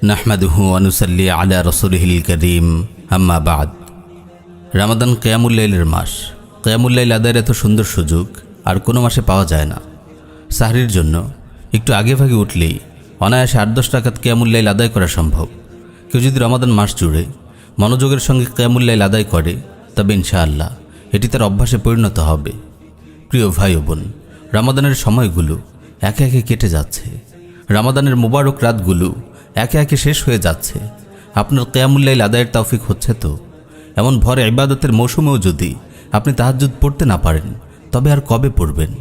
নাহমাদুহু ওয়া নুসাল্লি আলা রাসূলিহিল কারীম, আম্মা বাদ। রমাদান কিয়ামুল লাইলের মাস। কিয়ামুল লাইল আদায়ের এত সুন্দর সুযোগ আর কোনো মাসে পাওয়া যায় না। সাহরির জন্য একটু আগে ভাগে উঠলেই অনায়াসে ৮-১০ রাকাত কিয়ামুল লাইল আদায় করা সম্ভব। কেউ যদি রমাদান মাস জুড়ে মনোযোগের সঙ্গে কিয়ামুল লাইল আদায় করে, তবে ইনশাআল্লাহ এটি তার অভ্যাসে পরিণত হবে। প্রিয় ভাই ও বোন, রমাদানের সময়গুলো একে একে কেটে যাচ্ছে। রমাদানের মোবারক রাতগুলো একে একে শেষ হয়ে যাচ্ছে। আপনার কিয়ামুল লাইল আদায়ের তৌফিক হচ্ছে তো? এমন ভরে ইবাদতের মৌসুমেও যদি আপনি তাহাজ্জুদ পড়তে না পারেন, তবে আর কবে পড়বেন?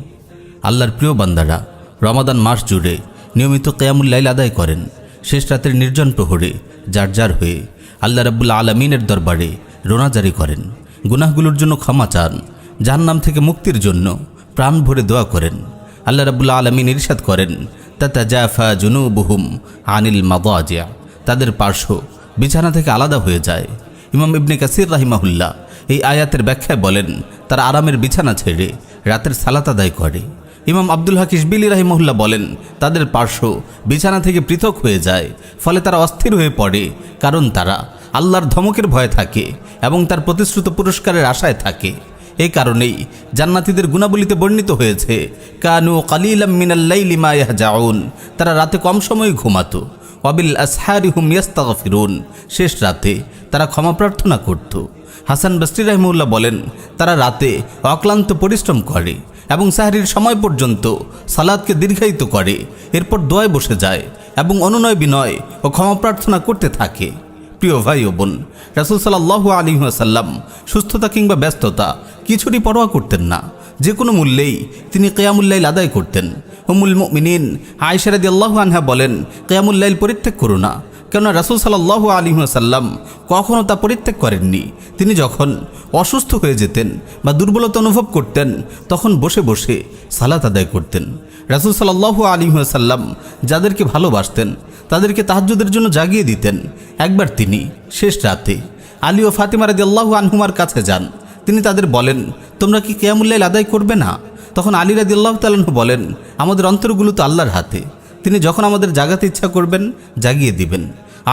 আল্লাহর প্রিয় বান্দারা রমাদান মাস জুড়ে নিয়মিত কিয়ামুল লাইল আদায় করেন। শেষ রাতের নির্জন প্রহরে জারজার হয়ে আল্লাহ রাব্বুল আলামিনের দরবারে রোনাজারি করেন, গুনাহগুলোর জন্য ক্ষমা চান, জাহান্নাম থেকে মুক্তির জন্য প্রাণ ভরে দোয়া করেন। আল্লাহ রাব্বুল আলামিন ইরশাদ করেন, তাতাজাফা জুনুবুহুম আনিল মাদাজিয়া, তাদের পার্শ্ব বিছানা থেকে আলাদা হয়ে যায়। ইমাম ইবনে কাসির রাহিমাহুল্লাহ এই আয়াতের ব্যাখ্যায় বলেন, তারা আরামের বিছানা ছেড়ে রাতের সালাত আদায় করে। ইমাম আব্দুল হক ইশবিলি রাহিমাহুল্লাহ বলেন, তাদের পার্শ্ব বিছানা থেকে পৃথক হয়ে যায়, ফলে তারা অস্থির হয়ে পড়ে, কারণ তারা আল্লাহর ধমকের ভয়ে থাকে এবং তার প্রতিশ্রুত পুরস্কারের আশায় থাকে। এই কারণেই জান্নাতীদের গুণাবলীতে বর্ণিত হয়েছে, কানু কালিলাম মিনাল লাইলি মা ইয়াহজাউন, তারা রাতে কম সময় ঘুমাতো। ওয়াবিল আসহারি হুম ইস্তাগফিরুন, শেষ রাতে তারা ক্ষমা প্রার্থনা করত। হাসান বসরি রাহিমাহুল্লাহ বলেন, তারা রাতে অক্লান্ত পরিশ্রম করে এবং সাহরির সময় পর্যন্ত সালাতকে দীর্ঘায়িত করে, এরপর দোয়ায় বসে যায় এবং অনুনয় বিনয় ও ক্ষমা প্রার্থনা করতে থাকে। প্রিয় ভাই ও বোন, রাসূল সাল্লাল্লাহু আলাইহি ওয়াসাল্লাম সুস্থতা কিংবা ব্যস্ততা কিছুরই পরোয়া করতেন না। যে কোনো মূল্যেই তিনি কিয়ামুল লাইল আদায় করতেন। উম্মুল মুমিনিন আয়েশা রাদিয়াল্লাহু আনহা বলেন, কিয়ামুল লাইল পরিত্যাগ করো না, কেননা রাসূল সাল্লাল্লাহু আলাইহি ওয়াসাল্লাম কখনও তা পরিত্যাগ করেননি। তিনি যখন অসুস্থ হয়ে যেতেন বা দুর্বলতা অনুভব করতেন, তখন বসে বসে সালাত আদায় করতেন। রাসূল সাল্লাল্লাহু আলাইহি ওয়াসাল্লাম যাদেরকে ভালোবাসতেন তাদেরকে তাহাজ্জুদের জন্য জাগিয়ে দিতেন। একবার তিনি শেষ রাতে আলী ও ফাতিমা রাদিয়াল্লাহু আনহুমার কাছে যান। তিনি তাদের বলেন, তোমরা কি কিয়ামুল লাইল আদায় করবে না? তখন আলী রাদিয়াল্লাহু তাআলা আনহু বলেন, আমাদের অন্তরগুলো তো আল্লাহর হাতে, তিনি যখন আমাদের জাগাতে ইচ্ছা করবেন জাগিয়ে দিবেন।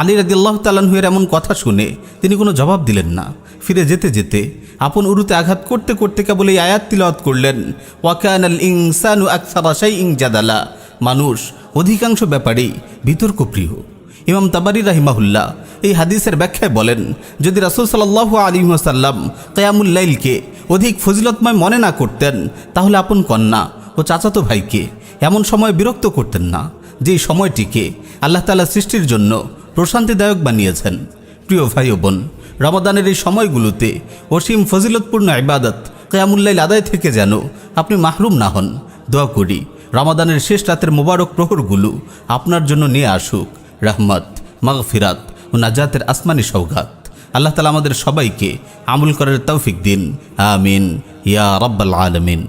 আলী রাদিয়াল্লাহু তাআলা আনহু এর এমন কথা শুনে তিনি কোনো জবাব দিলেন না। ফিরে যেতে যেতে আপন উরুতে আঘাত করতে করতে কেবল এই আয়াত তিলাওয়াত করলেন, ওয়া কানাল ইনসানু আকসারা শাইইন জাদালা, মানুষ অধিকাংশ ব্যাপারেই বিতর্ক প্রিয়। ইমাম তাবারি রাহিমাহুল্লাহ এই হাদিসের ব্যাখ্যায় বলেন, যদি রাসূল সাল্লাল্লাহু আলাইহি ওয়াসাল্লাম কিয়ামুল লাইলকে অধিক ফজিলতময় মনে না করতেন, তাহলে আপন কন্যা ও চাচাতো ভাইকে এমন সময় বিরক্ত করতেন না, যেই সময়টিকে আল্লাহ তাআলা সৃষ্টির জন্য প্রশান্তিদায়ক বানিয়েছেন। প্রিয় ভাই ও বোন, রমাদানের এই সময়গুলোতে অসীম ফজিলতপূর্ণ ইবাদত কিয়ামুল লাইল আদায় থেকে যেন আপনি মাহরুম না হন। দোয়া করি রমাদানের শেষ রাতের মোবারক প্রহরগুলো আপনার জন্য নিয়ে আসুক রহমত, মাগফিরাত ও নাজাতের আসমানি সওগাত। আল্লাহ তাআলা আমাদের সবাইকে আমল করার তৌফিক দিন। আমিন ইয়া রাব্বাল আলামিন।